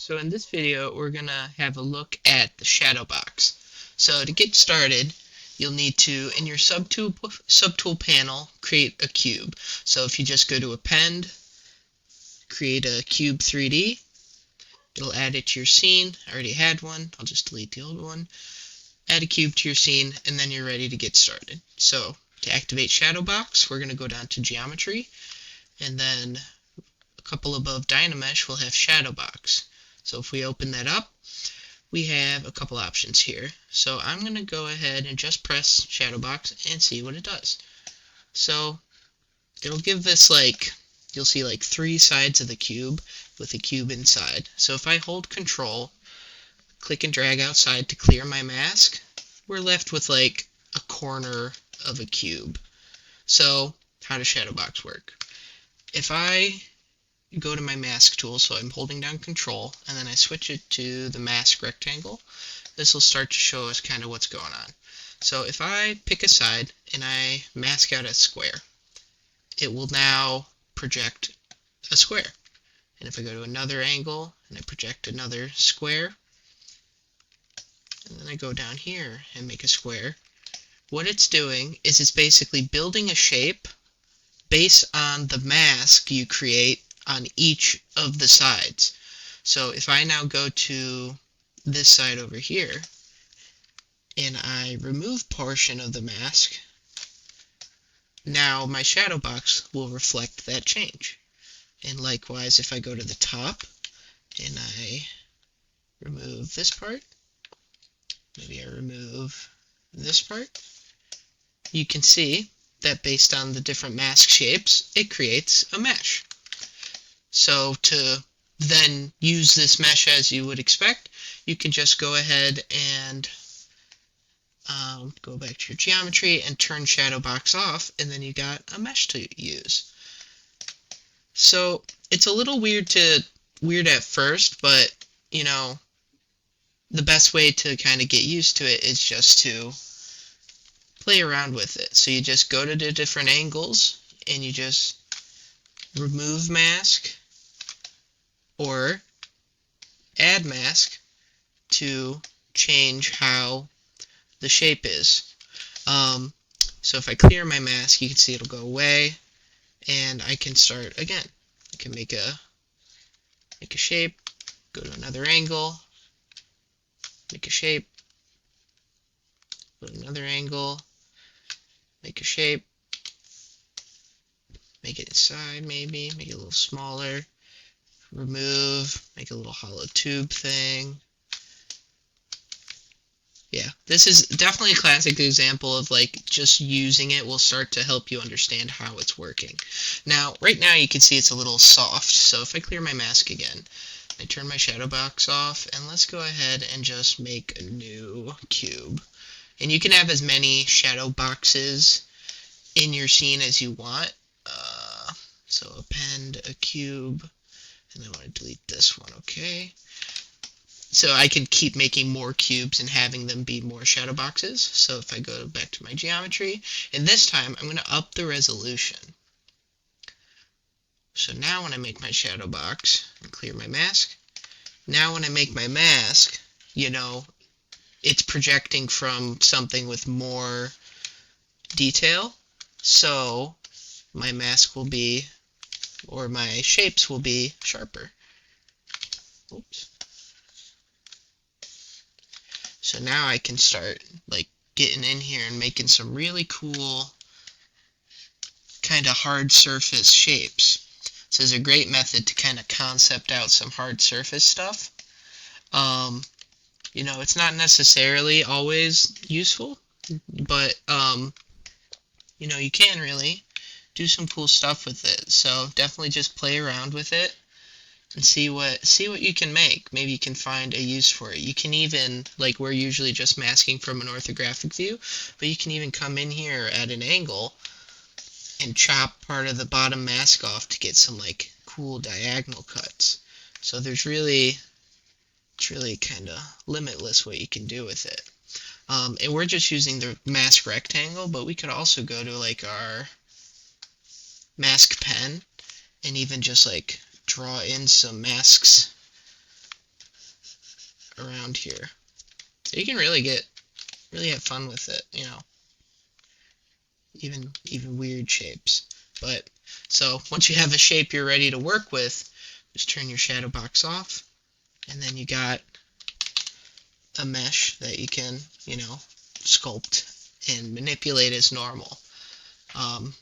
So in this video, we're gonna have a look at the shadow box. So to get started, you'll need to, in your subtool panel, create a cube. So if you just go to Append, create a cube 3D, it'll add it to your scene. I already had one, I'll just delete the old one. Add a cube to your scene, and then you're ready to get started. So to activate shadow box, we're gonna go down to Geometry, and then a couple above Dynamesh will have shadow box. So if we open that up, we have a couple options here. So I'm going to go ahead and just press shadow box and see what it does. So it'll give this you'll see like three sides of the cube with a cube inside. So if I hold control, click and drag outside to clear my mask, we're left with like a corner of a cube. So how does shadow box work? If I go to my mask tool, so I'm holding down control, and then I switch it to the mask rectangle, this will start to show us kind of what's going on. So if I pick a side and I mask out a square, it will now project a square. And if I go to another angle and I project another square, and then I go down here and make a square, what it's doing is it's basically building a shape based on the mask you create on each of the sides. So if I now go to this side over here and I remove portion of the mask, now my shadow box will reflect that change. And likewise, if I go to the top and I remove this part, maybe I remove this part, you can see that based on the different mask shapes, it creates a mesh. So to then use this mesh as you would expect, you can just go ahead and go back to your geometry and turn shadow box off, and then you got a mesh to use. So it's a little weird at first, but you know, the best way to kind of get used to it is just to play around with it. So you just go to the different angles and you just remove mask or add mask to change how the shape is. So if I clear my mask, you can see it'll go away, and I can start again. I can make a shape, go to another angle, make a shape, go to another angle, make a shape, make it inside maybe, make it a little smaller, remove, make a little hollow tube thing. Yeah, this is definitely a classic example of like just using it will start to help you understand how it's working. Now, right now you can see it's a little soft, so if I clear my mask again, I turn my shadow box off, and let's go ahead and just make a new cube. And you can have as many shadow boxes in your scene as you want. So append a cube, and I want to delete this one, okay? So I can keep making more cubes and having them be more shadow boxes. So if I go back to my geometry, and this time I'm going to up the resolution. So now when I make my shadow box and clear my mask, now when I make my mask, you know, it's projecting from something with more detail. So my mask will be, or my shapes will be sharper. Oops. So now I can start like getting in here and making some really cool kind of hard surface shapes. This is a great method to kind of concept out some hard surface stuff. You know, it's not necessarily always useful, but you know, you can really do some cool stuff with it. So definitely just play around with it and see what you can make. Maybe you can find a use for it. You can even, like we're usually just masking from an orthographic view, but you can even come in here at an angle and chop part of the bottom mask off to get some like cool diagonal cuts. So it's really kind of limitless what you can do with it. And we're just using the mask rectangle, but we could also go to like our mask pen and even just like draw in some masks around here. So you can really have fun with it, even weird shapes. But so once you have a shape you're ready to work with, just turn your shadow box off, and then you got a mesh that you can, sculpt and manipulate as normal. And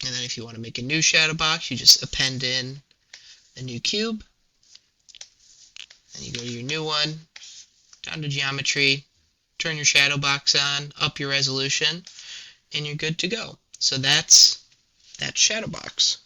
then if you want to make a new shadow box, you just append in a new cube, and you go to your new one, down to geometry, turn your shadow box on, up your resolution, and you're good to go. So that's shadow box.